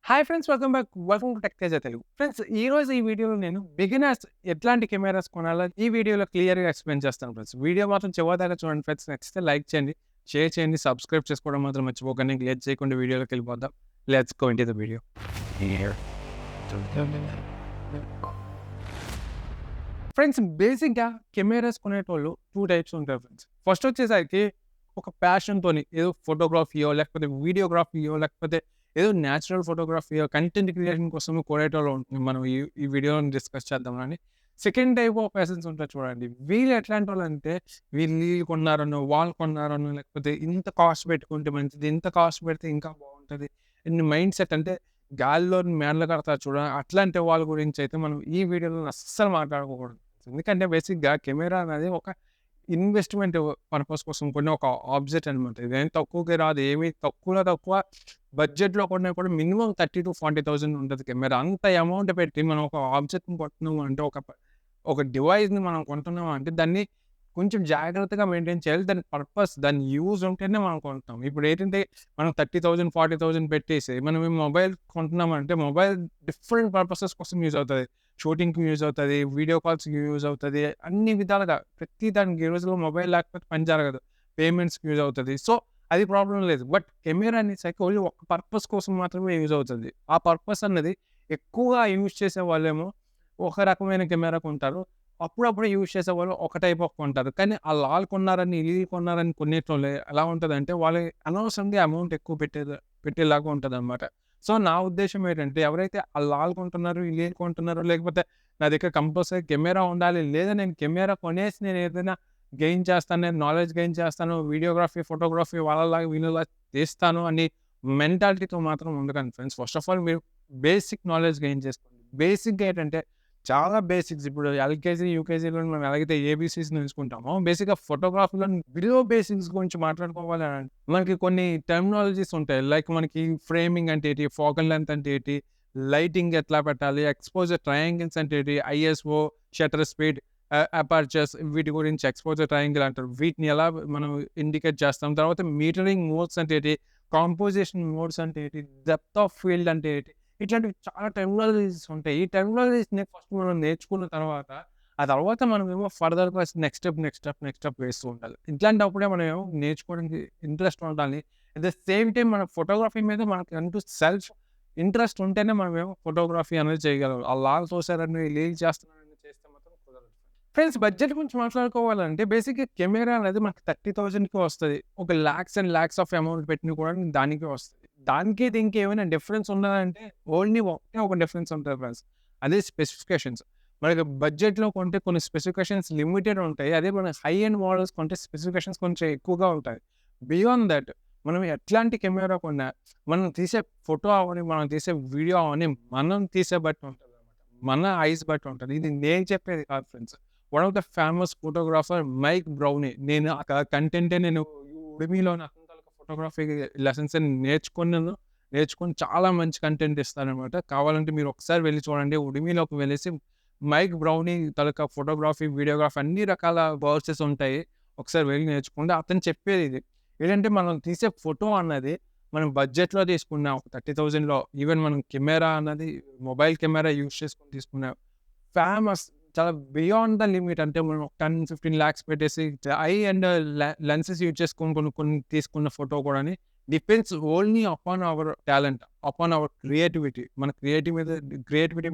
Hi friends, welcome back. Welcome to tech Teja Telugu. Friends, ఈరోజు ఈ వీడియోలో నేను బిగినర్స్ ఎట్లాంటి కెమెరాస్ కొనాలో ఈ వీడియోలో క్లియర్‌గా ఎక్స్‌ప్లెయిన్ చేస్తాను ఫ్రెండ్స్. వీడియో మాత్రం చివరిదాకా చూడండి ఫ్రెండ్స్. నచ్చితే లైక్ చేయండి, షేర్ చేయండి, సబ్స్క్రైబ్ చేసుకోవడం మాత్రం మర్చిపోకండి. ఇంక లేట్ చేయకుండా వీడియోలోకి వెళ్ళిపోదాం. Let's go into the video. Friends, బేసిక్‌గా కెమెరాస్ కొనేటోళ్ళు 2 టైప్స్ ఉంటారు ఫ్రెండ్స్. ఫస్ట్ వచ్చేసరికి ఒక ప్యాషన్‌తోని ఏదో ఫోటోగ్రఫీయో, లేకపోతే వీడియోగ్రఫీయో, లేకపోతే ఏదో న్యాచురల్ ఫోటోగ్రఫీయో, కంటెంట్ క్రియేషన్ కోసము కొనేటోళ్ళు మనం ఈ వీడియోని డిస్కస్ చేద్దామని. సెకండ్ టైప్ ఆఫ్ పర్సన్స్ ఉంటారు చూడండి. వీళ్ళు ఎట్లాంటోళ్ళంటే వీళ్ళు కొన్నారనో, వాళ్ళు కొన్నారనో, లేకపోతే ఇంత కాస్ట్ పెట్టుకుంటే మంచిది, ఇంత కాస్ట్ పెడితే ఇంకా బాగుంటది. మైండ్ సెట్ అంటే గాలిలో మేడలు కడతారు చూడండి. అట్లాంటి వాళ్ళ గురించి అయితే మనం ఈ వీడియోలో అస్సలు మాట్లాడుకోకూడదు. ఎందుకంటే బేసిక్‌గా కెమెరా అనేది ఒక ఇన్వెస్ట్‌మెంట్ పర్పస్ కోసం కొన్న ఒక ఆబ్జెక్ట్ అనమాట. ఇదేం తక్కువకి రాదు. ఏమి తక్కువలో తక్కువ బడ్జెట్‌లో కొన్నా కూడా మినిమమ్ 30,000-40,000 ఉంటది కెమెరా. అంత అమౌంట్ పెట్టి మనం ఒక ఆబ్జెక్ట్‌ని కొంటున్నాము అంటే ఒక డివైస్‌ని మనం కొంటున్నాము అంటే దాన్ని కొంచెం జాగ్రత్తగా మెయింటైన్ చేయాలి. దాని పర్పస్, దాని యూజ్ ఉంటేనే మనం కొంటాం. ఇప్పుడు ఏంటంటే మనం 30,000, 40,000 పెట్టేసి మనం ఈ మొబైల్ కొంటున్నామంటే మొబైల్ డిఫరెంట్ పర్పసెస్ కోసం యూజ్ అవుతది. షూటింగ్‌కి యూజ్ అవుతది, వీడియో కాల్స్‌కి యూజ్ అవుతది. అన్ని విధాలుగా ప్రతి దానికి ఈ రోజుల్లో మొబైల్ లేకపోతే పని జరగదు. పేమెంట్స్‌కి యూజ్ అవుతది. సో, అది ప్రాబ్లమ్ లేదు. బట్ కెమెరా అనేసరికి ఓన్లీ ఒక పర్పస్ కోసం మాత్రమే యూజ్ అవుతది. ఆ పర్పస్ అన్నది ఎక్కువగా యూజ్ చేసే వాళ్ళేమో ఒక రకమైన కెమెరా కొంటారు. అప్పుడప్పుడు యూజ్ చేసేవాళ్ళు ఒక టైప్ ఆఫ్ కొంటారు. కానీ ఆళ్ళు కొన్నారని, ఈళ్ళు కొన్నారని కొనేటోళ్ళు ఎలా ఉంటదంటే వాళ్ళు అనవసరంగా అమౌంట్ ఎక్కువ పెట్టేలాగా ఉంటదనమాట. సో, నా ఉద్దేశ్యం ఏంటంటే ఎవరైతే ఆళ్ళు కొంటున్నారు, ఈళ్ళు కొంటున్నారో లేకపోతే నా దగ్గర కంపల్సరీ కెమెరా ఉండాలి. లేదా నేను కెమెరా కొనేసి నేను ఏదైనా గెయిన్ చేస్తాను, నేను నాలెడ్జ్ గెయిన్ చేస్తాను, వీడియోగ్రఫీ, ఫోటోగ్రఫీ వాళ్ళలాగా వీళ్ళలాగా తీస్తాను అని మెంటాలిటీతో మాత్రం ఉండకండి ఫ్రెండ్స్. ఫస్ట్ ఆఫ్ ఆల్ మీరు బేసిక్ నాలెడ్జ్ గెయిన్ చేసుకోండి. బేసిక్‌గా ఏంటంటే చాలా బేసిక్స్. ఇప్పుడు ఎల్‌కేజీ, యూకేజీలో మనం ఎలాగైతే ఏబీసీస్ నేర్చుకుంటామో, బేసిక్‌గా ఫోటోగ్రఫీలో బిలో బేసిక్స్ గురించి మాట్లాడుకోవాలి అనంటే, మనకి కొన్ని టెర్మినాలజీస్ ఉంటాయి. లైక్ మనకి ఫ్రేమింగ్ అంటే ఏంటి? ఫోకల్ లెంగ్త్ అంటే ఏంటి? లైటింగ్ ఎట్లా పెట్టాలి? ఎక్స్‌పోజర్ ట్రయాంగిల్స్ అంటే ఏంటి? ఐఎస్ఓ, షట్టర్ స్పీడ్, అపర్చర్స్ వీటి గురించి ఎక్స్‌పోజర్ ట్రయాంగిల్ అంటారు. వీటిని ఎలా మనం ఇండికేట్ చేస్తాం? తర్వాత మీటరింగ్ మోడ్స్ అంటే ఏంటి? కాంపోజిషన్ మోడ్స్ అంటే ఏంటి? డెప్త్ ఆఫ్ ఫీల్డ్ అంటే ఏంటి? ఇట్లాంటివి చాలా టెర్మినాలజీస్ ఉంటాయి. ఈ టెర్మినాలజీస్‌ని ఫస్ట్ మనం నేర్చుకున్న తర్వాత, ఆ తర్వాత మనమేమో ఫర్దర్‌గా నెక్స్ట్ స్టెప్ వేస్తూ ఉండాలి. ఇట్లాంటప్పుడే మనమేమో నేర్చుకోవడానికి ఇంట్రెస్ట్ ఉండాలి. అట్ ద సేమ్ టైమ్ మన ఫోటోగ్రఫీ మీద మనకంటూ సెల్ఫ్ ఇంట్రెస్ట్ ఉంటేనే మనమేమో ఫోటోగ్రఫీ అనేది చేయగలం. ఆళ్ళాళ్ళు చూసారని, ఈళ్ళు చేస్తున్నారని చేస్తే మాత్రం కుదరదు. ఫ్రెండ్స్, బడ్జెట్ గురించి మాట్లాడుకోవాలంటే బేసిక్‌గా కెమెరా అనేది మనకి 30,000కి వస్తది. ఒక lakhs and lakhs of amount పెట్టిన కూడా దానికే వస్తది. దానికి దీనికి ఏమైనా డిఫరెన్స్ ఉన్నదంటే ఓన్లీ ఒకటే ఒక డిఫరెన్స్ ఉంటది ఫ్రెండ్స్. అదే స్పెసిఫికేషన్స్. మనకి బడ్జెట్‌లో కొంటే కొన్ని స్పెసిఫికేషన్స్ లిమిటెడ్ ఉంటాయి. అదే మన హై ఎండ్ మోడల్స్ కొంటే స్పెసిఫికేషన్స్ కొంచెం ఎక్కువగా ఉంటాయి. బియాండ్ దట్ మనం ఎట్లాంటి కెమెరా కొన్నా, మనం తీసే ఫోటో అవ్వని, మనం తీసే వీడియో అవ్వని, మనం తీసే బట్టి ఉంటదనమాట. మన ఐస్ బట్టి ఉంటది. ఇది నేను చెప్పేది కాదు friends. One of the famous photographer Mike Brownie. నేను ఆ కంటెంటే నేను ఉడిమిలో అతని తాలూకా ఫోటోగ్రఫీ లెసన్స్ నేర్చుకొని చాలా మంచి కంటెంట్ ఇస్తారనమాట. కావాలంటే మీరు ఒకసారి వెళ్లి చూడండి. ఉడిమిలోకి వెళ్ళేసి మైక్ బ్రౌనీ తాలూకా ఫోటోగ్రఫీ, వీడియోగ్రఫీ అన్ని రకాల కోర్సెస్ ఉంటాయి. ఒకసారి వెళ్లి నేర్చుకోండి. అతను చెప్పేది ఇది. ఏంటంటే మనం తీసే ఫోటో అన్నది మనం బడ్జెట్‌లో తీసుకున్న ఒక 30,000లో ఈవెన్ మనం కెమెరా అన్నది మొబైల్ కెమెరా యూజ్ చేసుకొని తీసుకున్న ఫేమస్ చాలా బియాండ్ ద లిమిట్. అంటే మనం 10-15 లాక్స్ పెట్టేసి హై అండ్ లెన్సెస్ యూజ్ చేసుకొని కొనుక్కొని తీసుకున్న ఫోటో కూడాని depends only upon our talent, upon our creativity. మన క్రియేటివిటీ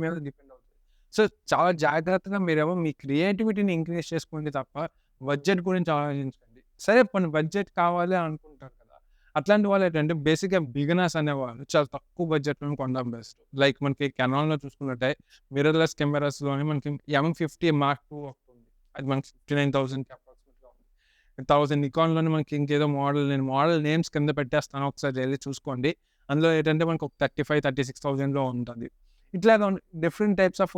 మీద డిపెండ్ అవుతుంది. సో, చాలా జాగ్రత్తగా మీరేమో మీ క్రియేటివిటీని ఇంక్రీజ్ చేసుకోండి తప్ప బడ్జెట్ గురించి ఆలోచించకండి. సరే పోనీ బడ్జెట్ కావాలి అనుకుంటారు కదా! అట్లాంటి వాళ్ళేంటంటే బేసిక్‌గా బిగినర్స్ అనేవాళ్ళు చాలా తక్కువ బడ్జెట్‌లోనే కొనడం బెస్ట్. లైక్ మనకి కెనాన్‌లో చూసుకున్నట్టే మిర్రర్‌లెస్ కెమెరాస్‌లోనే మనకి M50 మార్క్ II ఒకటుంది. అది మనకి 59,000కి అప్రాక్సిమేట్‌గా ఉంది. 1000 నికాన్‌లోనే మనకి ఇంకేదో నేను మోడల్ నేమ్స్ కింద పెట్టేస్తాను. ఒకసారి ఎళ్లి చూసుకోండి. అందులో ఏంటంటే మనకు ఒక 35,000-36,000లో ఉంటది. ఇట్లాగా డిఫరెంట్ టైప్స్ ఆఫ్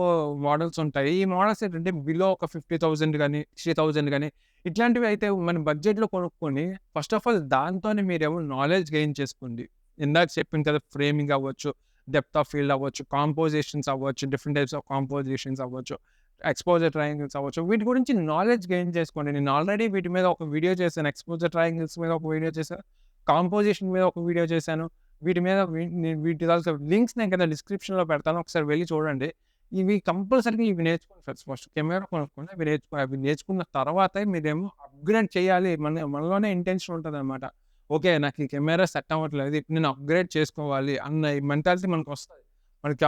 మోడల్స్ ఉంటాయి. ఈ మోడల్స్ ఏంటంటే బిలో ఒక 50,000 గాని, 60,000 గాని ఇట్లాంటివి అయితే మన బడ్జెట్‌లో కొనుక్కొని ఫస్ట్ ఆఫ్ ఆల్ దాంతోనే మీరేమో నాలెడ్జ్ గెయిన్ చేసుకోండి. ఇందాక చెప్పింది కదా! ఫ్రేమింగ్ అవ్వచ్చు, డెప్త్ ఆఫ్ ఫీల్డ్ అవ్వచ్చు, కాంపోజిషన్స్ అవ్వచ్చు, డిఫరెంట్ టైప్స్ ఆఫ్ కాంపోజిషన్స్ అవ్వచ్చు, ఎక్స్‌పోజర్ ట్రయాంగిల్స్ అవ్వచ్చు. వీటి గురించి నాలెడ్జ్ గెయిన్ చేసుకోండి. నేను ఆల్రెడీ వీటి మీద ఒక వీడియో చేశాను. ఎక్స్‌పోజర్ ట్రయాంగిల్స్ మీద ఒక వీడియో చేశాను. కాంపోజిషన్ మీద ఒక వీడియో చేశాను. వీటి మీద వీటి తాలూకా లింక్స్ నేను కింద డిస్క్రిప్షన్‌లో పెడతాను. ఒకసారి వెళ్లి చూడండి. ఇవి కంపల్సరీగా ఇవి నేర్చుకోండి ఫ్రెండ్స్. ఫస్ట్ కెమెరా కొనుక్కోండి. అవి నేర్చుకున్న తర్వాతే మీరేమో అప్‌గ్రేడ్ చేయాలి. మనలోనే ఇంటెన్షన్ ఉంటదనమాట. ఓకే. నాకు ఈ కెమెరా సెట్ అవ్వట్లేదు. ఇప్పుడు నేను అప్‌గ్రేడ్ చేసుకోవాలి అన్న ఈ మెంటాలిటీ మనకొస్తది. మనకి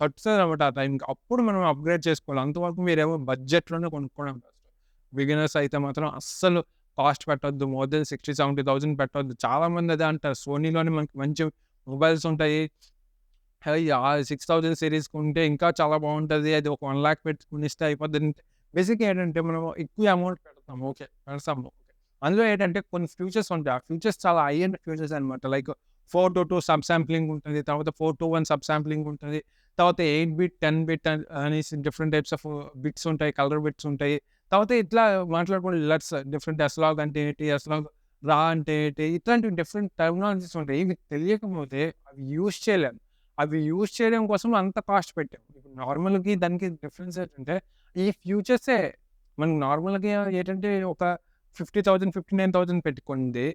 తట్టుతదనమాట ఆ టైంకి. అప్పుడు మనం అప్‌గ్రేడ్ చేసుకోవాలి. అంతవరకు మీరేమో బడ్జెట్‌లోనే కొనుక్కోవడం బెస్ట్. బిగినర్స్ అయితే మాత్రం అస్సలు కాస్ట్ పెట్టొద్దు. మోర్ దెన్ 60,000-70,000 పెట్టొద్దు. చాలామంది అదే అంటారు. సోనీలోనే మనకి మంచి మొబైల్స్ ఉంటాయి. ఆ 6000 సీరీస్ కొంటే ఇంకా చాలా బావుంటది. అది ఒక 1,00,000 పెట్టి కొనిస్తే అయిపోద్దని. బేసిక్‌గా ఏంటంటే మనం ఎక్కువ అమౌంట్ పెడతాం. ఓకే. పెడతాము. అందులో ఏంటంటే కొన్ని ఫ్యూచర్స్ ఉంటాయి. ఆ ఫ్యూచర్స్ చాలా హై ఎండ్ ఫ్యూచర్స్ అనమాట. లైక్ 4:2 సబ్ సాంప్లింగ్ ఉంటది. తర్వాత 4:1 సబ్ సాంప్లింగ్ ఉంటది. తర్వాత 8 బిట్, 10 బిట్ అనేసి డిఫరెంట్ టైప్స్ ఆఫ్ బిట్స్ ఉంటాయి. కలర్ బిట్స్ ఉంటాయి. తర్వాత ఇట్లా మాట్లాడుకుంటే లట్స్ డిఫరెంట్ ఎస్‌లాగ్ అంటే ఏంటి? ఎస్‌లాగ్ రా అంటే ఏంటి? ఇట్లాంటివి డిఫరెంట్ టెర్మినాలజీస్ ఉంటాయి. ఇవి తెలియకపోతే అవి యూజ్ చేయలేం. అవి యూజ్ చేయడం కోసం అంత కాస్ట్ పెట్టాం. ఇప్పుడు నార్మల్‌కి దానికి డిఫరెన్స్ ఏంటంటే, ఈ ఫ్యూచర్సే మనకి నార్మల్‌గా ఏంటంటే ఒక 50,000, 59,000 పెట్టి కొంది.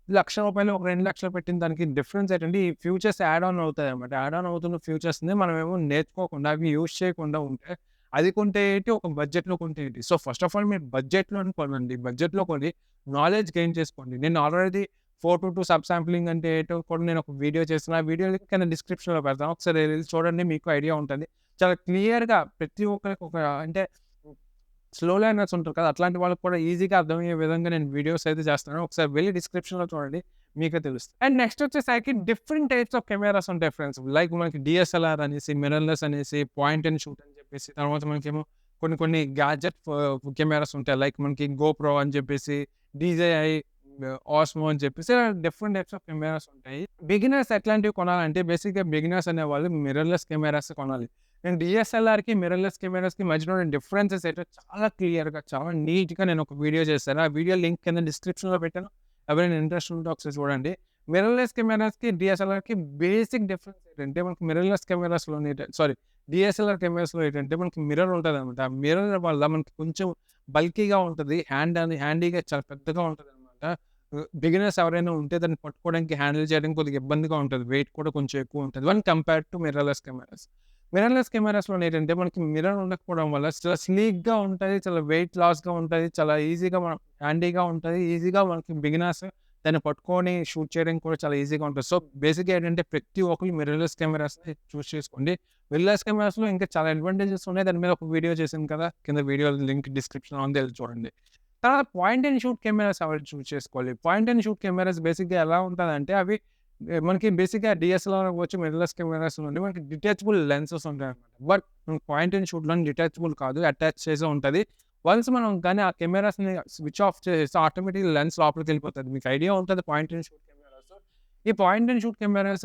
రూ. 1,00,000 ఒక 2,00,000 పెట్టిన దానికి డిఫరెన్స్ ఏంటంటే, ఈ ఫ్యూచర్స్ యాడ్ ఆన్ అవుతాయన్నమాట. యాడ్ ఆన్ అవుతున్న ఫ్యూచర్స్‌ని మనమేమో నేర్చుకోకుండా, అవి యూజ్ చేయకుండా ఉంటే, అది కొంటే ఏంటి, ఒక బడ్జెట్‌లో కొంటే ఏంటి. సో, ఫస్ట్ ఆఫ్ ఆల్ మీరు బడ్జెట్‌లోనే కొనండి. బడ్జెట్‌లో కొని నాలెడ్జ్ గెయిన్ చేసుకోండి. నేను ఆల్రెడీ 4:2 సబ్ సాంప్లింగ్ అంటే ఏంటో కూడా నేను ఒక వీడియో చేస్తున్నా. ఆ వీడియో లింక్ కింద డిస్క్రిప్షన్‌లో పెడతాను. ఒకసారి ఎళ్లి చూడండి. మీకు ఐడియా ఉంటది. చాలా క్లియర్‌గా ప్రతి ఒక్కరికి ఒక అంటే స్లో లెర్నర్స్ ఉంటారు కదా! అట్లాంటి వాళ్ళకి కూడా ఈజీగా అర్థమయ్యే విధంగా నేను వీడియోస్ అయితే చేస్తాను. ఒకసారి వెళ్లి డిస్క్రిప్షన్‌లో చూడండి. మీకే తెలుస్తది. అండ్ నెక్స్ట్ వచ్చేసరికి డిఫరెంట్ టైప్స్ ఆఫ్ కెమెరాస్ ఉంటాయి ఫ్రెండ్స్. లైక్ మనకి డీఎస్ఎల్ఆర్ అనేసి, మిర్రర్‌లెస్ అనేసి, పాయింట్ అండ్ షూట్ అని చెప్పేసి, తర్వాత మనకేమో కొన్ని కొన్ని గ్యాడ్జెట్ కెమెరాస్ ఉంటాయి. లైక్ మనకి గోప్రో అని చెప్పేసి, డీజేఐ, ఆస్మో అని చెప్పేసి డిఫరెంట్ టైప్స్ ఆఫ్ కెమెరాస్ ఉంటాయి. బిగినర్స్ ఎట్లాంటివి కొనాలంటే బేసిక్‌గా బిగినర్స్ అనేవాళ్ళు మిర్రర్‌లెస్ కెమెరాస్ కొనాలి. నేను డీఎస్ఎల్ఆర్‌కి, మిర్రర్‌లెస్ కెమెరాస్‌కి మధ్యలో ఉన్న డిఫరెన్సెస్ ఏంటో చాలా క్లియర్‌గా, చాలా నీట్‌గా నేను ఒక వీడియో చేశాను. ఆ వీడియో లింక్ కింద డిస్క్రిప్షన్‌లో పెట్టాను. ఎవరైనా ఇంట్రెస్ట్ ఉంటే ఒకసారి చూడండి. మిర్రర్‌లెస్ కెమెరాస్‌కి, డీఎస్ఎల్ఆర్‌కి బేసిక్ డిఫరెన్స్ ఏంటంటే మనకి మిర్రర్‌లెస్ కెమెరాస్‌లోని సారీ డీఎస్ఎల్ఆర్ కెమెరాస్‌లో ఏంటంటే మనకి మిర్రర్ ఉంటదనమాట. ఆ మిర్రర్ వల్ల మనకి కొంచెం బల్కీగా ఉంటది. హ్యాండీగా చాలా పెద్దగా ఉంటదనమాట. బిగినర్స్ ఎవరైనా ఉంటే దాన్ని పట్టుకోవడానికి, హ్యాండిల్ చేయడానికి కొద్దిగా ఇబ్బందిగా ఉంటది. వెయిట్ కూడా కొంచెం ఎక్కువ ఉంటది. When compared to mirrorless cameras. Mirrorless కెమెరాస్‌లోని ఏంటంటే మనకి మిర్రర్ ఉండకపోవడం వల్ల చాలా స్లీక్‌గా ఉంటది. చాలా వెయిట్ లాస్‌గా ఉంటది. చాలా ఈజీగా మనం హ్యాండీగా ఉంటది. ఈజీగా మనకి బిగినర్స్ దాన్ని పట్టుకొని షూట్ చేయడానికి కూడా చాలా ఈజీగా ఉంటది. సో, బేసిక్‌గా ఏంటంటే ప్రతి ఒక్కళ్ళు మిర్రర్‌లెస్ కెమెరాస్‌ని చూజ్ చేసుకోండి. మిర్రర్‌లెస్ కెమెరాస్‌లో ఇంకా చాలా అడ్వాంటేజెస్ ఉన్నాయి. దాని మీద ఒక వీడియో చేశాను కదా! కింద వీడియో లింక్ డిస్క్రిప్షన్‌లో ఉంది. ఎళ్లి చూడండి. తర్వాత పాయింట్ అండ్ షూట్ కెమెరాస్ ఎవరు చూజ్ చేసుకోవాలి. పాయింట్ అండ్ షూట్ కెమెరాస్ బేసిక్‌గా ఎలా ఉంటదంటే అవి మనకి బేసిక్‌గా డీఎస్ఎల్ఆర్ అవ్వచ్చు, మిర్రర్‌లెస్ కెమెరాస్ నుండి మనకి డిటాచబుల్ లెన్సెస్ ఉంటాయన్నమాట. బట్ పాయింట్ అండ్ షూట్‌లోని డిటాచబుల్ కాదు. అటాచ్ చేసే ఉంటది. వన్స్ మనం కానీ ఆ కెమెరాస్‌ని స్విచ్ ఆఫ్ చేసేస్తే ఆటోమేటిక్‌గా లెన్స్ లోపలికెళ్ళిపోతది. మీకు ఐడియా ఉంటది పాయింట్ అండ్ షూట్ కెమెరాస్. ఈ పాయింట్ అండ్ షూట్ కెమెరాస్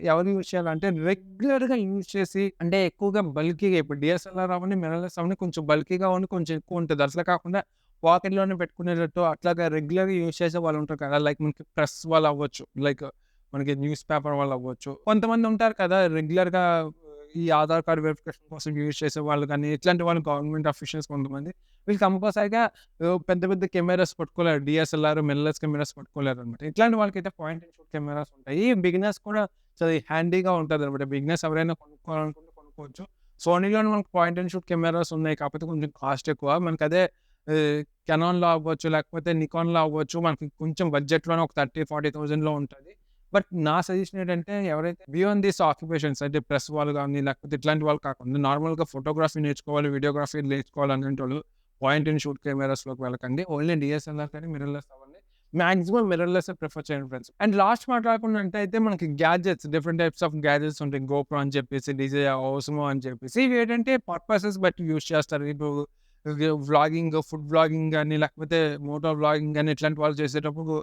ఎవరు యూజ్ చేయాలంటే రెగ్యులర్‌గా యూజ్ చేసి అంటే ఎక్కువగా బల్కీగా ఇప్పుడు డీఎస్ఎల్ఆర్ అవ్వని, మిర్రర్‌లెస్ అవ్వని కొంచెం బల్కీగా ఉండి కొంచెం ఎక్కువ ఉంటది. అట్లా కాకుండా పాకెట్‌లోనే పెట్టుకునేటట్టు అట్లాగా రెగ్యులర్‌గా యూజ్ చేసే వాళ్ళు ఉంటారు కదా! లైక్ మనకి ప్రెస్ వాళ్ళు అవ్వచ్చు. లైక్ మనకి న్యూస్ పేపర్ వాళ్ళు అవ్వచ్చు. కొంతమంది ఉంటారు కదా! రెగ్యులర్‌గా ఈ ఆధార్ కార్డ్ వెరిఫికేషన్ కోసం యూజ్ చేసే వాళ్ళు గానీ, ఇట్లాంటి వాళ్ళు గవర్నమెంట్ అఫీషియల్స్ కొంతమంది వీళ్ళు కంపల్సరీగా పెద్ద పెద్ద కెమెరాస్ పట్టుకోలేరు. డీఎస్ఎల్ఆర్, మిర్రర్‌లెస్ కెమెరాస్ పట్టుకోలేరనమాట. ఇట్లాంటి వాళ్ళకైతే పాయింట్ అండ్ షూట్ కెమెరాస్ ఉంటాయి. బిగినర్స్ కూడా చాలా హ్యాండీగా ఉంటదనమాట. బిగినర్స్ ఎవరైనా కొనుక్కోవాలనుకుంటే కొనుక్కోవచ్చు. సోనీలోనే మనకు పాయింట్ అండ్ షూట్ కెమెరాస్ ఉన్నాయి. కాకపోతే కొంచెం కాస్ట్ ఎక్కువ. మనకదే కెనాన్‌లో అవ్వచ్చు, లేకపోతే నికాన్‌లో అవ్వచ్చు. మనకి కొంచెం బడ్జెట్‌లోనే ఒక 30,000-40,000లో ఉంటది. బట్ నా సజెషన్ ఏంటంటే ఎవరైతే బియాండ్ థీస్ ఆక్యుపేషన్స్ అంటే ప్రెస్ వాళ్ళు గాని, లేకపోతే ఇట్లాంటి వాళ్ళు కాకుండా నార్మల్‌గా ఫోటోగ్రఫీ నేర్చుకోవాలి, వీడియోగ్రఫీ నేర్చుకోవాలి అనేటోళ్ళు పాయింట్ అండ్ షూట్ కెమెరాస్‌లోకి వెళ్ళకండి. ఓన్లీ డీఎస్ఎల్ఆర్ కానీ, మిర్రర్‌లెస్ అవ్వండి. మాక్సిమం మిర్రర్‌లెస్సే ప్రిఫర్ చేయండి ఫ్రెండ్స్. అండ్ లాస్ట్ మాట్లాడుకున్నట్టయితే మనకి gadgets different types of gadgets ఉంటాయి. గోప్రో అని చెప్పేసి, డీజే ఓస్మో అని చెప్పేసి ఇవి ఏంటంటే పర్పసెస్ బట్టి యూజ్ చేస్తారు. ఇప్పుడు వ్లాగింగ్, ఫుడ్ వ్లాగింగ్ గాని, లేకపోతే మోటో వ్లాగింగ్ గాని ఇట్లాంటి వాళ్ళు చేసేటప్పుడు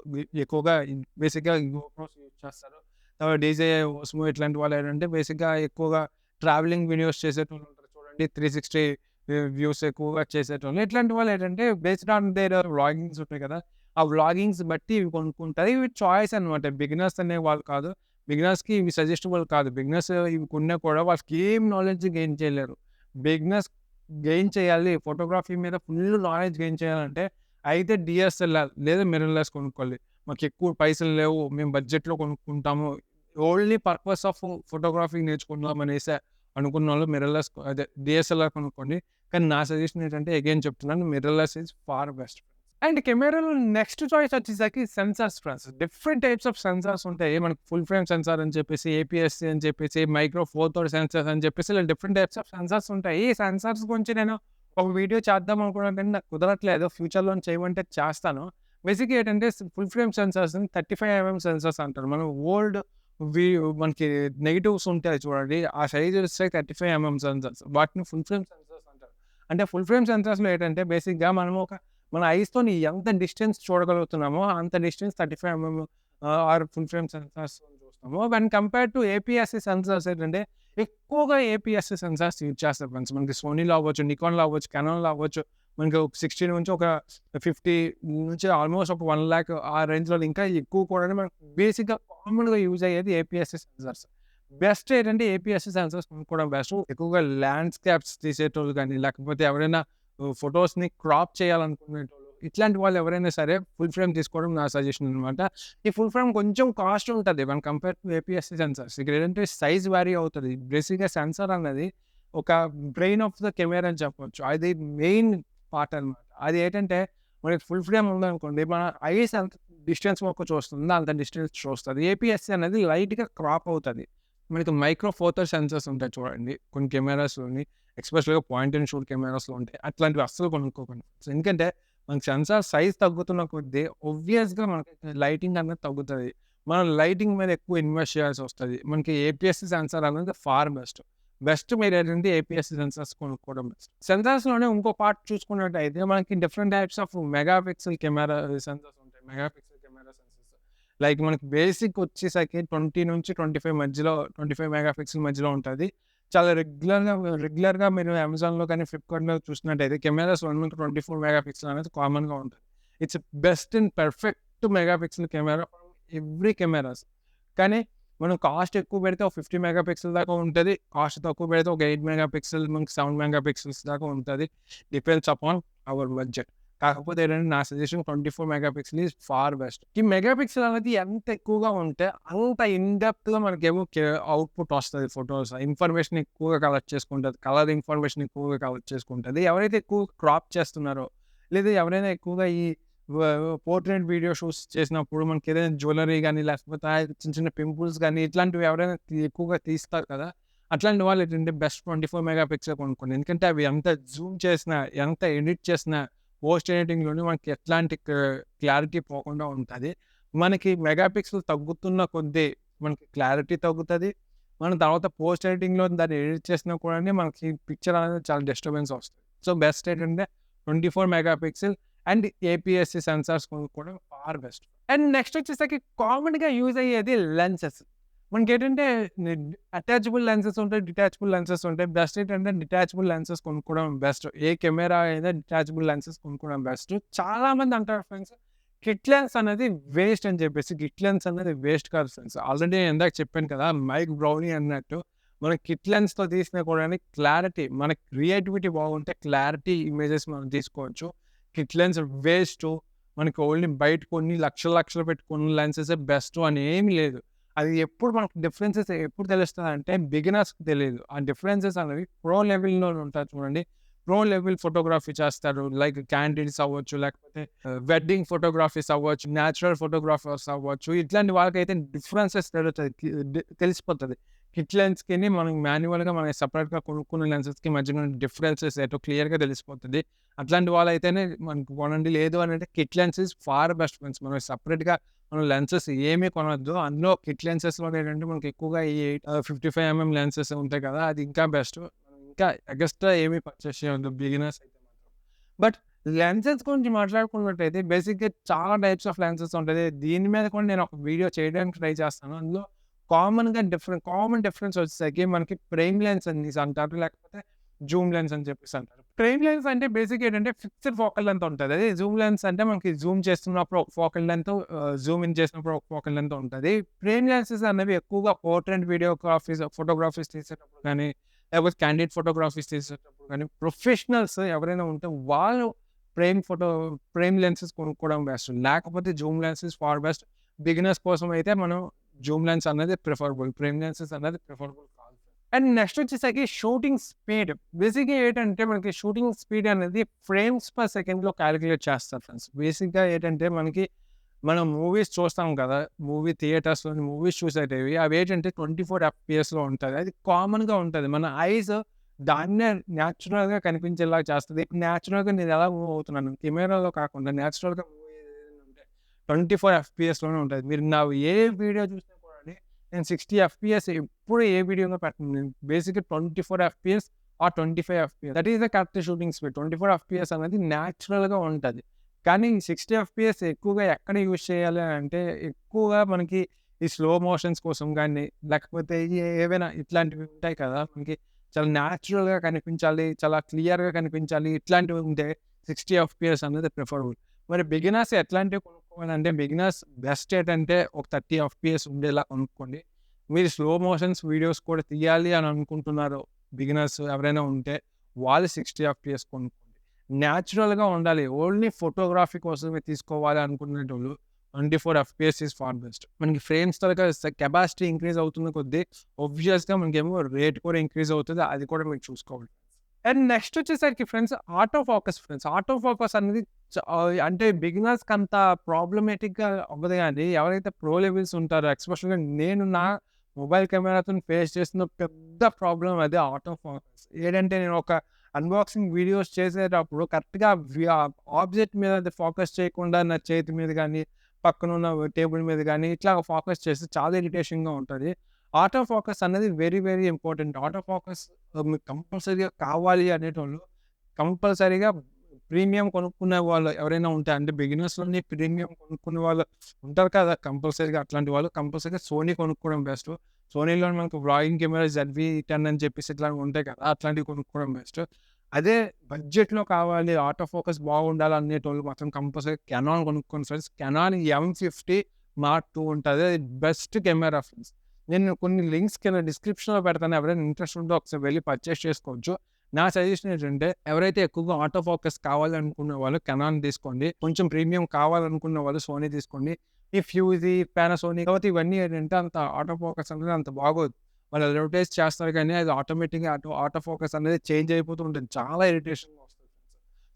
ఎక్కువగా బేసిక్‌గా గోప్రోస్ యూజ్ చేస్తారు. తర్వాత డీజే, ఓస్మో ఇట్లాంటి వాళ్ళు ఏంటంటే బేసిక్‌గా ఎక్కువగా ట్రావెలింగ్ వీడియోస్ చేసేటోళ్ళు ఉంటారు చూడండి. 360 వ్యూస్ ఎక్కువగా చేసేటోళ్ళు. ఇట్లాంటి వాళ్ళు ఏంటంటే బేస్డ్ ఆన్ దేర్ వ్లాగింగ్స్ ఉంటాయి కదా! ఆ వ్లాగింగ్స్ బట్టి ఇవి కొనుక్కుంటారు. ఇవి చాయిస్ అనమాట. బిగినర్స్ అనేవాళ్ళు కాదు. బిగినర్స్‌కి ఇవి సజెస్టబుల్ కాదు. బిగినర్స్ ఇవి కొన్నా కూడా వాళ్ళకి ఏం నాలెడ్జ్ గెయిన్ చేయలేరు. బిగినర్స్ గెయిన్ చేయాలి. ఫోటోగ్రఫీ మీద ఫుల్ నాలెడ్జ్ గెయిన్ చేయాలంటే అయితే డీఎస్ఎల్ఆర్ లేదా మిర్రర్‌లెస్ కొనుక్కోవాలి. మాకెక్కువ పైసలు లేవు. మేము బడ్జెట్‌లో కొనుక్కుంటాము. ఓన్లీ పర్పస్ ఆఫ్ ఫోటోగ్రఫీ నేర్చుకుందాం అనేసి అనుకున్న వాళ్ళు మిర్రర్లెస్ అదే డిఎస్ఎల్ఆర్ కొనుక్కోండి. కానీ నా సజెషన్ ఏంటంటే అగైన్ చెప్తున్నాను, mirrorless is far best. And కెమెరాలో నెక్స్ట్ చాయిస్ వచ్చేసరికి sensors friends. Different types of sensors ఉంటాయి. మనకు ఫుల్ ఫ్రేమ్ సెన్సార్ అని చెప్పేసి, ఏపీఎస్సి అని చెప్పేసి, మైక్రో ఫోర్ థర్డ్ సెన్సార్స్ అని చెప్పేసి ఇలా డిఫరెంట్ టైప్స్ ఆఫ్ సెన్సార్స్ ఉంటాయి. ఈ సెన్సార్స్ గురించి నేను ఒక వీడియో చేద్దాం అనుకున్నాను కానీ నాకు కుదరట్లేదు. ఫ్యూచర్‌లో చేయమంటే చేస్తాను. బేసిక్‌గా ఏంటంటే ఫుల్ ఫ్రేమ్ సెన్సార్స్‌ని 35mm సెన్సార్స్ అంటారు. మనం ఓల్డ్ వి మనకి నెగెటివ్స్ ఉంటాయి చూడండి. ఆ సైజ్ వస్తాయి 35mm సెన్సార్స్. వాటిని ఫుల్ ఫ్రేమ్ సెన్సార్స్ అంటారు. అంటే ఫుల్ ఫ్రేమ్ సెన్సార్స్‌లో ఏంటంటే బేసిక్‌గా మనము మన ఐస్‌తోని ఎంత డిస్టెన్స్ చూడగలుగుతున్నామో అంత distance 35mm or full frame sensors చూస్తాము. When compared to APSC sensors ఏంటంటే ఎక్కువగా ఏపీఎస్‌సి సెన్సార్స్ యూజ్ చేస్తారు ఫ్రెండ్స్. మనకి సోనీలో అవ్వచ్చు, నికాన్‌లో అవ్వచ్చు, కెనాన్‌లో అవ్వచ్చు. మనకి ఒక 60 నుంచి ఒక 50 నుంచి ఆల్మోస్ట్ ఒక 1,00,000 ఆ రేంజ్‌లో ఇంకా ఎక్కువ కూడా మనకు బేసిక్‌గా కామన్‌గా యూజ్ అయ్యేది ఏపీఎస్‌సి సెన్సార్స్. బెస్ట్ ఏంటంటే ఏపీఎస్‌సి సెన్సార్స్ కొనుక్కోవడం బెస్ట్. ఎక్కువగా ల్యాండ్‌స్కేప్స్ తీసేటోళ్ళు కానీ, లేకపోతే ఎవరైనా ఫోటోస్‌ని క్రాప్ చేయాలనుకునేటోళ్ళు, ఇట్లాంటి వాళ్ళు ఎవరైనా సరే ఫుల్ ఫ్రేమ్ తీసుకోవడం నా సజెషన్ అనమాట. ఈ ఫుల్ ఫ్రేమ్ కొంచెం కాస్ట్ ఉంటది when compare to APSC sensors. ఇక్కడ ఏంటంటే సైజ్ వేరీ అవుతది. బేసిక్‌గా సెన్సార్ అన్నది ఒక బ్రెయిన్ ఆఫ్ ద కెమెరా అని చెప్పొచ్చు. అది మెయిన్ పార్ట్ అనమాట. అది ఏంటంటే మనకి ఫుల్ ఫ్రేమ్ ఉందనుకోండి, మన ఐస్ ఎంత డిస్టెన్స్ వరకు చూస్తుందో అంత డిస్టెన్స్ చూస్తది. ఏపీఎస్‌సి అనేది లైట్‌గా క్రాప్ అవుతది. మనకి మైక్రో ఫోర్ థర్డ్ సెన్సార్స్ ఉంటాయి చూడండి కొన్ని కెమెరాస్‌లోని. ఎస్పెషల్‌గా పాయింట్ అండ్ షూట్ కెమెరాస్‌లో ఉంటాయి. అట్లాంటివి అస్సలు కొనుక్కోకండి. ఎందుకంటే మనకి సెన్సార్ సైజ్ తగ్గుతున్న కొద్దీ ఆబ్వియస్‌గా మనకి లైటింగ్ అనేది తగ్గుతది. మనం లైటింగ్ మీద ఎక్కువ ఇన్వెస్ట్ చేయాల్సొస్తది. మనకి ఏపీఎస్‌సి సెన్సార్ అనేది ఫార్ బెస్ట్. బెస్ట్ మీరేంటంటే ఏపీఎస్‌సి సెన్సార్స్ కొనుక్కోవడం బెస్ట్. సెన్సార్స్‌లోనే ఇంకో పార్ట్ చూసుకున్నట్టయితే మనకి different types of megapixel camera sensors ఉంటాయి. Megapixel camera sensors. Like మనకి బేసిక్ వచ్చేసరికి 20-25 మధ్యలో 25 మెగా పిక్సెల్ మధ్యలో ఉంటది. చాలా రెగ్యులర్‌గా మీరు అమెజాన్‌లో కానీ, ఫ్లిప్‌కార్ట్‌లో చూసినట్టయితే కెమెరాస్‌లో మనకి 24 మెగా పిక్సెల్ అనేది కామన్‌గా ఉంటది. It's best and perfect mega pixel camera from every cameras. కానీ మనం కాస్ట్ ఎక్కువ పెడితే ఒక 50 మెగా పిక్సెల్ దాకా ఉంటది. కాస్ట్ తక్కువ పెడితే ఒక 8 మెగా పిక్సెల్, మనకి 7 మెగా పిక్సెల్స్ దాకా ఉంటది. Depends upon our budget. కాకపోతే ఏంటంటే నా suggestion 24 mega pixel is far best. ఈ మెగా పిక్సెల్ అనేది ఎంత ఎక్కువగా ఉంటే అంత ఇన్ డెప్త్‌గా మనకేమో అవుట్‌పుట్ వస్తది ఫోటోస్. ఇన్ఫర్మేషన్ ఎక్కువగా కలెక్ట్ చేసుకుంటది. కలర్ ఇన్ఫర్మేషన్ ఎక్కువగా కలెక్ట్ చేసుకుంటది. ఎవరైతే ఎక్కువ క్రాప్ చేస్తున్నారో, లేదా ఎవరైనా ఎక్కువగా ఈ వ పోర్ట్రైట్ వీడియో షూట్స్ చేసినప్పుడు మనకేదైనా జ్యువెలరీ గాని, లేకపోతే చిన్న చిన్న పింపుల్స్ గాని, ఇట్లాంటివి ఎవరైనా ఎక్కువగా తీస్తారు కదా! అట్లాంటి వాళ్ళు ఏంటంటే బెస్ట్ 24 మెగా పిక్సెల్ కొనుక్కోండి. ఎందుకంటే అవి ఎంత జూమ్ చేసినా, ఎంత ఎడిట్ చేసినా పోస్ట్ ఎడిటింగ్‌లోనే మనకి ఎట్లాంటి క్లారిటీ పోకుండా ఉంటది. మనకి మెగా పిక్సెల్ తగ్గుతున్న కొద్దీ మనకి క్లారిటీ తగ్గుతది. మనం తర్వాత పోస్ట్ ఎడిటింగ్‌లో దాన్ని ఎడిట్ చేసినా కూడాని మనకి పిక్చర్ అనేది చాలా డిస్టర్బెన్స్ వస్తది. సో, బెస్ట్ ఏంటంటే 24 mega pixel and APSC sensors కొనుక్కోవడం ఫార్ బెస్ట్. అండ్ నెక్స్ట్ వచ్చేసరికి కామన్‌గా యూజ్ అయ్యేది లెన్సెస్. మనకేంటంటే అటాచబుల్ లెన్సెస్ ఉంటాయి, డిటాచబుల్ లెన్సెస్ ఉంటాయి. బెస్ట్ ఏంటంటే డిటాచబుల్ లెన్సెస్ కొనుక్కోవడం బెస్ట్. ఏ కెమెరా అయినా డిటాచబుల్ లెన్సెస్ కొనుక్కోవడం బెస్ట్. చాలామంది అంటారు ఫ్రెండ్స్ కిట్ లెన్స్ అనేది వేస్ట్ అని చెప్పేసి. కిట్ లెన్స్ అనేది వేస్ట్ కాదు ఫ్రెండ్స్. ఆల్రెడీ నేను ఇందాక చెప్పాను కదా! మైక్ బ్రౌనీ అన్నట్టు మనం కిట్ లెన్స్‌తో తీసినా కూడాని క్లారిటీ మన క్రియేటివిటీ బాగుంటే క్లారిటీ ఇమేజెస్ మనం తీసుకోవచ్చు. Kit lens waste. మనకి ఓన్లీ బయట కొన్ని లక్షలు పెట్టి కొన్న లెన్సెసే బెస్ట్ అని ఏమి లేదు. అది ఎప్పుడు మనకు డిఫరెన్సెస్ ఎప్పుడు తెలుస్తదంటే బిగినర్స్‌కి తెలీదు. ఆ డిఫరెన్సెస్ అనేవి ప్రో లెవెల్‌లో ఉంటారు చూడండి. ప్రో లెవెల్ ఫోటోగ్రఫీ చేస్తారు. లైక్ క్యాండిడ్స్ అవ్వచ్చు, లేకపోతే వెడ్డింగ్ ఫోటోగ్రఫీస్ అవ్వచ్చు, న్యాచురల్ ఫోటోగ్రాఫర్స్ అవ్వచ్చు. ఇట్లాంటి వాళ్ళకైతే డిఫరెన్సెస్ తెలుస్తది. తెలిసిపోతది. కిట్ లెన్స్‌కిని మనం మాన్యువల్‌గా మనం సెపరేట్‌గా కొనుక్కున్న లెన్సెస్‌కి మధ్యన డిఫరెన్సెస్ ఏంటో క్లియర్‌గా తెలిసిపోతది. అట్లాంటి వాళ్ళైతేనే మనకు కొనండి. లేదు అనంటే kit lens is far best friends. మనం సెపరేట్‌గా మనం లెన్సెస్ ఏమీ కొనొద్దు. అందులో కిట్ లెన్సెస్‌లో ఏంటంటే మనకి ఎక్కువగా ఈ 55mm లెన్సెస్ ఉంటాయి కదా! అది ఇంకా బెస్ట్. ఇంకా ఎగస్ట్రా ఏమీ పర్చేస్ చేయొద్దు బిగినర్స్ అయితే మాత్రం. బట్ లెన్సెస్ గురించి మాట్లాడుకున్నట్టయితే బేసిక్‌గా చాలా టైప్స్ ఆఫ్ లెన్సెస్ ఉంటది. దీని మీద కూడా నేను ఒక వీడియో చేయడానికి ట్రై చేస్తాను. అందులో కామన్ డిఫరెన్స్ వచ్చేసరికి మనకి ప్రైమ్ లెన్స్ అనేసి అంటారు. లేకపోతే జూమ్ లెన్స్ అని చెప్పేసి అంటారు. ప్రైమ్ లెన్స్ అంటే బేసిక్‌గా ఏంటంటే ఫిక్స్డ్ ఫోకల్ లెంత్ ఉంటది. అదే జూమ్ లెన్స్ అంటే మనకి జూమ్ చేస్తున్నప్పుడు ఒక ఫోకల్ లెంత్, జూమ్ ఇన్ చేసినప్పుడు ఒక ఫోకల్ లెంత్ ఉంటది. ప్రైమ్ లెన్సెస్ అనేవి ఎక్కువగా పోర్ట్రైట్ ఫోటోగ్రఫీస్ తీసేటప్పుడు గానీ, లేకపోతే క్యాండిడ్ ఫోటోగ్రఫీస్ తీసేటప్పుడు గానీ, ప్రొఫెషనల్స్ ఎవరైనా ఉంటే వాళ్ళు ప్రైమ్ లెన్సెస్ కొనుక్కోవడం బెస్ట్. లేకపోతే zoom lens is far best. Beginners కోసం అయితే మనం జూమ్ లెన్స్ అనేది ప్రిఫరబుల్, ప్రైమ్ లెన్సెస్ అనేది ప్రిఫరబుల్ కాదు. అండ్ నెక్స్ట్ వచ్చేసరికి షూటింగ్ స్పీడ్. బేసిక్గా ఏంటంటే మనకి షూటింగ్ స్పీడ్ అనేది ఫ్రేమ్స్ పర్ సెకండ్లో క్యాలిక్యులేట్ చేస్తారు ఫ్రెండ్స్. బేసిక్గా ఏంటంటే మనం మూవీస్ చూస్తాం కదా, మూవీ థియేటర్స్లో మూవీస్ చూసేటివి అవి ఏంటంటే 24 FPS ఉంటుంది. అది కామన్గా ఉంటుంది. మన ఐస్ దాన్నే న్యాచురల్గా కనిపించేలా చేస్తుంది. న్యాచురల్గా నేను ఎలా మూవ్ అవుతున్నాను కెమెరాలో కాకుండా న్యాచురల్గా మూవ్ అయ్యేది ఉంటే 24 FPS ఉంటుంది. మీరు నా ఏ వీడియో చూసినా కూడా నేను 60 FPS ఎప్పుడు ఏ వీడియోలో పెట్టను. నేను బేసిక్గా 24 FPS or 25 FPS that is the correct shooting speed. 24 FPS అనేది న్యాచురల్గా ఉంటుంది. కానీ 60 FPS ఎక్కువగా ఎక్కడ యూజ్ చేయాలి అంటే ఎక్కువగా మనకి ఈ స్లో మోషన్స్ కోసం కానీ లేకపోతే ఏవైనా ఇట్లాంటివి ఉంటాయి కదా, మనకి చాలా న్యాచురల్గా కనిపించాలి, చాలా క్లియర్గా కనిపించాలి, ఇట్లాంటివి ఉంటే 60 FPS అనేది ప్రిఫరబుల్. మరి బిగినర్స్ ఎట్లాంటివి కొనుక్కోవాలంటే బిగినర్స్ బెస్ట్ ఏంటంటే ఒక 30 FPS ఉండేలా కొనుక్కోండి. మీరు స్లో మోషన్స్ వీడియోస్ కూడా తీయాలి అని అనుకుంటున్నారు బిగినర్స్ ఎవరైనా ఉంటే వాళ్ళు 60 FPS కొనుక్కోండి. న్యాచురల్గా ఉండాలి, ఓన్లీ ఫోటోగ్రఫీ కోసమే తీసుకోవాలి అనుకునేటోళ్ళు 24 FPS ఈజ్ ఫార్ బెస్ట్. మనకి ఫ్రేమ్స్ తరగా కెపాసిటీ ఇంక్రీజ్ అవుతున్న కొద్దీ ఆబ్వియస్గా మనకేమో రేట్ కూడా ఇంక్రీజ్ అవుతుంది. అది కూడా మీరు చూసుకోవాలి. అండ్ నెక్స్ట్ వచ్చేసరికి friends auto focus. Friends auto focus అనేది అంటే బిగినర్స్కి అంత ప్రాబ్లమేటిక్గా అవ్వదు. కానీ ఎవరైతే ప్రో లెవెల్స్ ఉంటారో ఎక్స్పెషల్గా నేను నా మొబైల్ కెమెరాతో ఫేస్ చేసిన పెద్ద ప్రాబ్లం అది ఆటో ఫోకస్. ఏంటంటే నేను ఒక అన్బాక్సింగ్ వీడియోస్ చేసేటప్పుడు కరెక్ట్గా ఆబ్జెక్ట్ మీద ఫోకస్ చేయకుండా నా చేతి మీద కానీ పక్కన ఉన్న టేబుల్ మీద కానీ ఇట్లా ఫోకస్ చేస్తే చాలా ఇరిటేషన్గా ఉంటుంది. ఆటో ఫోకస్ అనేది very very important. Auto focus మీకు కంపల్సరీగా కావాలి అనేటోళ్ళు కంపల్సరీగా ప్రీమియం కొనుక్కునే వాళ్ళు ఎవరైనా ఉంటే అంటే బిగినర్స్లోని ప్రీమియం కొనుక్కునే వాళ్ళు ఉంటారు కదా, కంపల్సరీగా అట్లాంటి వాళ్ళు కంపల్సరీగా సోనీ కొనుక్కోవడం బెస్ట్. సోనీలో మనకు వ్లాగింగ్ కెమెరా ZV-10 అని చెప్పేసి ఇట్లా ఉంటాయి కదా, అట్లాంటివి కొనుక్కోవడం బెస్ట్. అదే బడ్జెట్లో కావాలి ఆటో ఫోకస్ బాగుండాలి అనేటోళ్ళు మాత్రం కంపల్సరీ కెనాన్ కొనుక్కోండి friends. Canon M50 Mark II ఉంటుంది. అది బెస్ట్ కెమెరా ఫ్రెండ్స్. నేను కొన్ని లింక్స్ కింద డిస్క్రిప్షన్లో పెడతాను, ఎవరైనా ఇంట్రెస్ట్ ఉంటే ఒకసారి వెళ్ళి పర్చేస్ చేసుకోవచ్చు. నా సజెషన్ ఏంటంటే ఎవరైతే ఎక్కువగా ఆటో ఫోకస్ కావాలనుకున్న వాళ్ళు కెనాన్ తీసుకోండి, కొంచెం ప్రీమియం కావాలనుకున్న వాళ్ళు సోనీ తీసుకోండి. ఈ ఫ్యూజీ, పానాసోనిక్ కాబట్టి ఇవన్నీ ఏంటంటే అంత ఆటో ఫోకస్ అనేది అంత బాగోదు. వాళ్ళు అడ్వర్టైజ్ చేస్తారు కానీ అది ఆటోమేటిక్గా ఆటో ఫోకస్ అనేది చేంజ్ అయిపోతూ ఉంటుంది. చాలా ఇరిటేషన్గా వస్తుంది.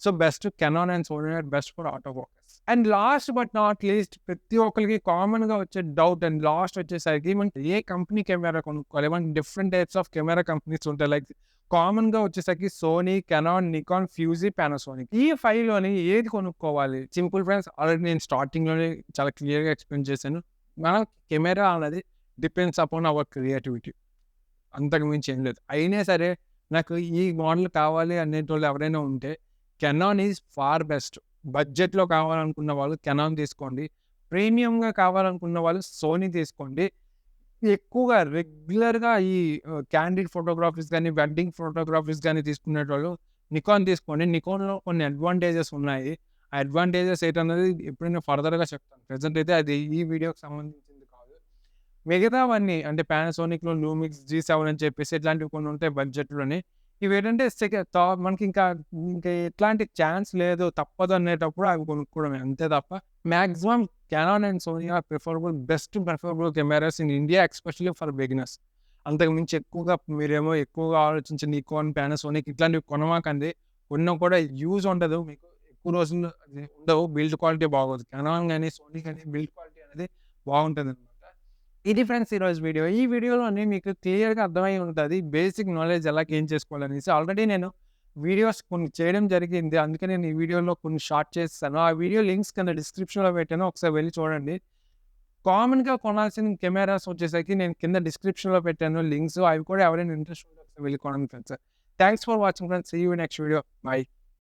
So best Canon and Sony are best for auto focus. And last but not least ప్రతి ఒక్కరికి కామన్గా వచ్చే డౌట్ అండ్ లాస్ట్ వచ్చేసరికి మనకి ఏ కంపెనీ కెమెరా కొనుక్కోవాలి. మనకి different types of camera companies ఉంటాయి. లైక్ కామన్గా వచ్చేసరికి Sony, Canon, Nikon, Fuji, Panasonic. ఈ 5లోని ఏది కొనుక్కోవాలి? సింపుల్ ఫ్రెండ్స్, ఆల్రెడీ నేను స్టార్టింగ్లోనే చాలా క్లియర్గా ఎక్స్ప్లెయిన్ చేశాను. మన కెమెరా అనేది డిపెండ్స్ అపాన్ అవర్ క్రియేటివిటీ, అంతకు మించి ఏం లేదు. అయినా సరే నాకు ఈ మోడల్ కావాలి అనేటోళ్ళు ఎవరైనా ఉంటే కెనాన్ ఈజ్ ఫార్ బెస్ట్. బడ్జెట్లో కావాలనుకున్న వాళ్ళు కెనాన్ తీసుకోండి. ప్రీమియంగా కావాలనుకున్న వాళ్ళు సోనీ తీసుకోండి. ఎక్కువగా రెగ్యులర్గా ఈ క్యాండిడ్ ఫోటోగ్రఫీస్ కానీ వెడ్డింగ్ ఫోటోగ్రఫీస్ కానీ తీసుకునేటోళ్ళు నికాన్ తీసుకోండి. నికాన్లో కొన్ని అడ్వాంటేజెస్ ఉన్నాయి. ఆ అడ్వాంటేజెస్ ఏంటన్నది ఎప్పుడైనా ఫర్దర్గా చెప్తాను. ప్రజెంట్ అయితే అది ఈ వీడియోకి సంబంధించింది కాదు. మిగతావన్నీ అంటే పానాసోనిక్లో లూమిక్స్ G7 అని చెప్పేసి ఇట్లాంటివి కొన్ని ఉంటాయి బడ్జెట్లోని. ఇవి ఏంటంటే మనకి ఇంకా ఎట్లాంటి ఛాన్స్ లేదు, తప్పదు అనేటప్పుడు అవి కొనుక్కోవడమే అంతే తప్ప maximum Canon and Sony are best preferable cameras in India especially for beginners. అంతకు మించి మీరేమో ఎక్కువగా ఆలోచించి నికాన్, పానాసోనిక్ ఇట్లాంటివి కొనమాకండి. కొన్నా కూడా యూజ్ ఉండదు, మీకు ఎక్కువ రోజులు ఉండవు, బిల్డ్ క్వాలిటీ బాగోదు. కెనాన్ కానీ సోనీ కానీ బిల్డ్ క్వాలిటీ అనేది బాగుంటుంది అనమాట. ఇది ఫ్రెండ్స్ ఈరోజు వీడియో. ఈ వీడియోలోని మీకు క్లియర్గా అర్థమై ఉంటుంది బేసిక్ నాలెడ్జ్ ఎలా గెయిన్ చేసుకోవాలనేసి. ఆల్రెడీ నేను వీడియోస్ కొన్ని చేయడం జరిగింది, అందుకే నేను ఈ వీడియోలో కొన్ని షార్ట్ చేస్తాను. ఆ వీడియో లింక్స్ కింద డిస్క్రిప్షన్లో పెట్టాను, ఒకసారి వెళ్ళి చూడండి. కామన్గా కొనాల్సిన కెమెరాస్ వచ్చేసరికి నేను కింద డిస్క్రిప్షన్లో పెట్టాను లింక్స్, అవి కూడా ఎవరైనా ఇంట్రెస్ట్ ఉంటే ఒకసారి వెళ్ళి కొనండి friends. Thanks for watching friends. See you next video. By.